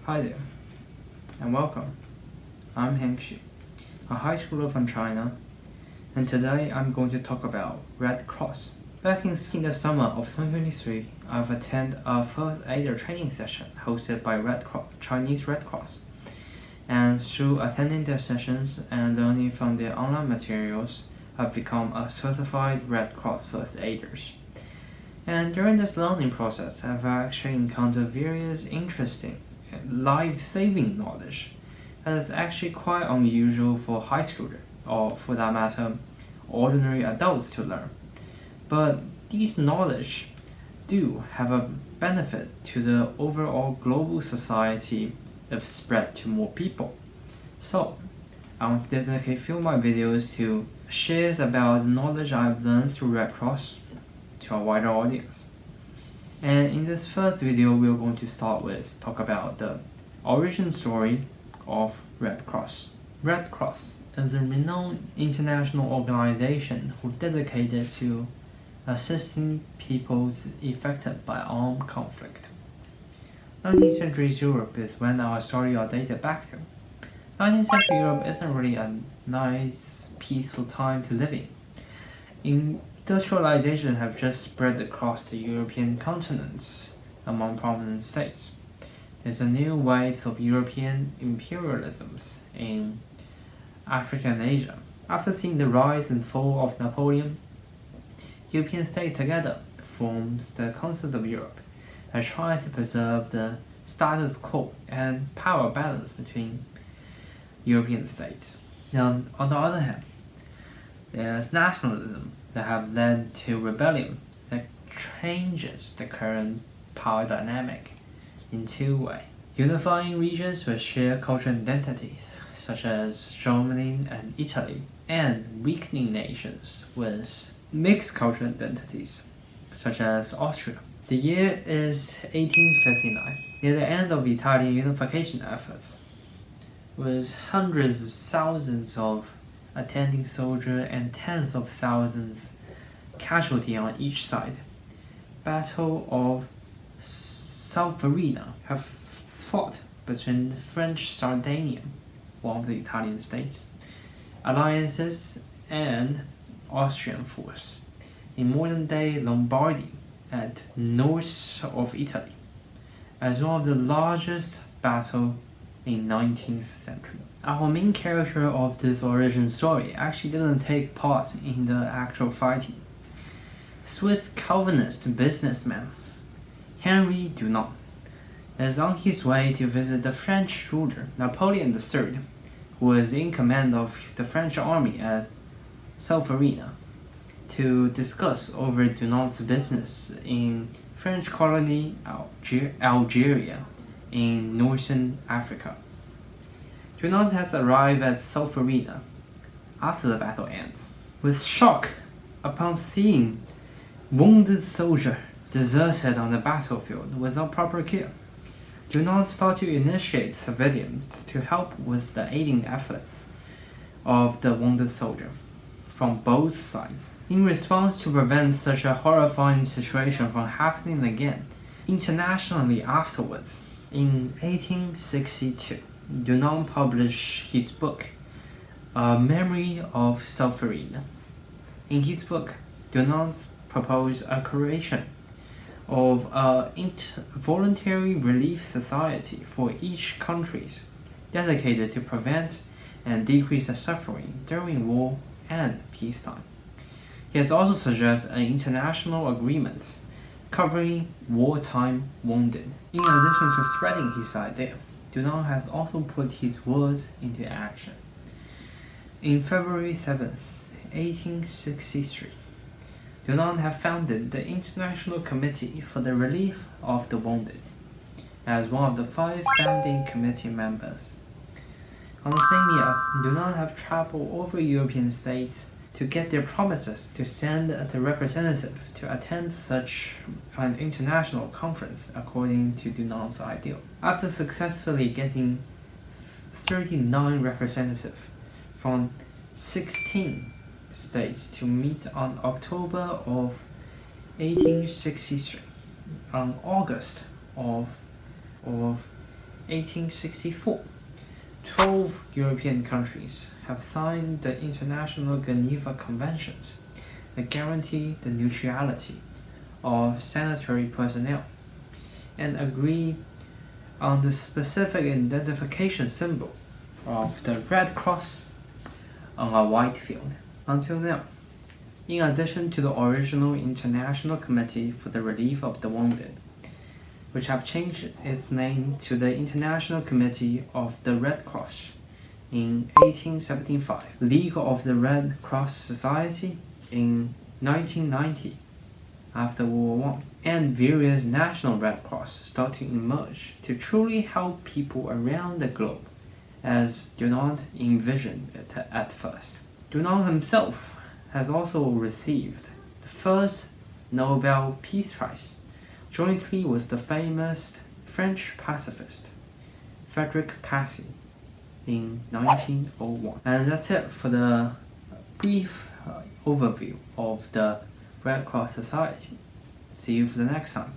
Hi there, and welcome. I'm Hank Xu, a high schooler from China, and today I'm going to talk about Red Cross. Back in the summer of 2023, I've attended a first aider training session hosted by Chinese Red Cross. And through attending their sessions and learning from their online materials, I've become a certified Red Cross first aiders. And during this learning process, I've actually encountered various interesting life-saving knowledge that is actually quite unusual for high schoolers, or for that matter, ordinary adults to learn. But these knowledge do have a benefit to the overall global society if spread to more people. So, I want to dedicate a few of my videos to share about the knowledge I've learned through Red Cross to a wider audience. And in this first video, we're going to start with talk about the origin story of Red Cross. Red Cross is a renowned international organization who dedicated to assisting peoples affected by armed conflict. 19th century Europe is when our story are dated back to. 19th century Europe isn't really a nice, peaceful time to live in. Industrialization have just spread across the European continents among prominent states. There's a new wave of European imperialisms in Africa and Asia. After seeing the rise and fall of Napoleon, European states together formed the Council of Europe and tried to preserve the status quo and power balance between European states. Now, on the other hand, there's nationalism that have led to rebellion that changes the current power dynamic in two ways. Unifying regions with shared cultural identities, such as Germany and Italy, and weakening nations with mixed cultural identities, such as Austria. The year is 1859, near the end of Italian unification efforts, with hundreds of thousands of attending soldiers and tens of thousands casualty on each side. Battle of Solferino have fought between French Sardinia, one of the Italian states, alliances, and Austrian force in modern-day Lombardy at north of Italy, as one of the largest battles in 19th century. Our main character of this origin story actually didn't take part in the actual fighting. Swiss Calvinist businessman Henry Dunant is on his way to visit the French ruler Napoleon III, who was in command of the French army at Solferino, to discuss over Dunant's business in French colony Algeria in northern Africa. Dunant has arrived at Solferino after the battle ends. With shock upon seeing wounded soldier deserted on the battlefield without proper care, Dunant started to initiate civilians to help with the aiding efforts of the wounded soldier from both sides. In response to prevent such a horrifying situation from happening again, internationally afterwards, in 1862, Dunant published his book, A Memory of Solferino. In his book, Dunant proposed a creation of a voluntary relief society for each country dedicated to prevent and decrease the suffering during war and peacetime. He has also suggested an international agreement covering wartime wounded. In addition to spreading his idea, Dunant has also put his words into action. In February 7th, 1863, Dunant has founded the International Committee for the Relief of the Wounded as one of the 5 founding committee members. On the same year, Dunant have traveled over European states to get their promises to send the representative to attend such an international conference according to Dunant's ideal. After successfully getting 39 representatives from 16 states to meet on October of 1863, on August of 1864. 12 European countries have signed the International Geneva Conventions that guarantee the neutrality of sanitary personnel and agree on the specific identification symbol of the Red Cross on a white field. Until now, in addition to the original International Committee for the Relief of the Wounded, which have changed its name to the International Committee of the Red Cross in 1875, League of the Red Cross Society in 1990 after World War I, and various national Red Cross start to emerge to truly help people around the globe, as Dunant envisioned it at first. Dunant himself has also received the first Nobel Peace Prize, jointly with the famous French pacifist Frédéric Passy in 1901. And that's it for the brief overview of the Red Cross Society. See you for the next time.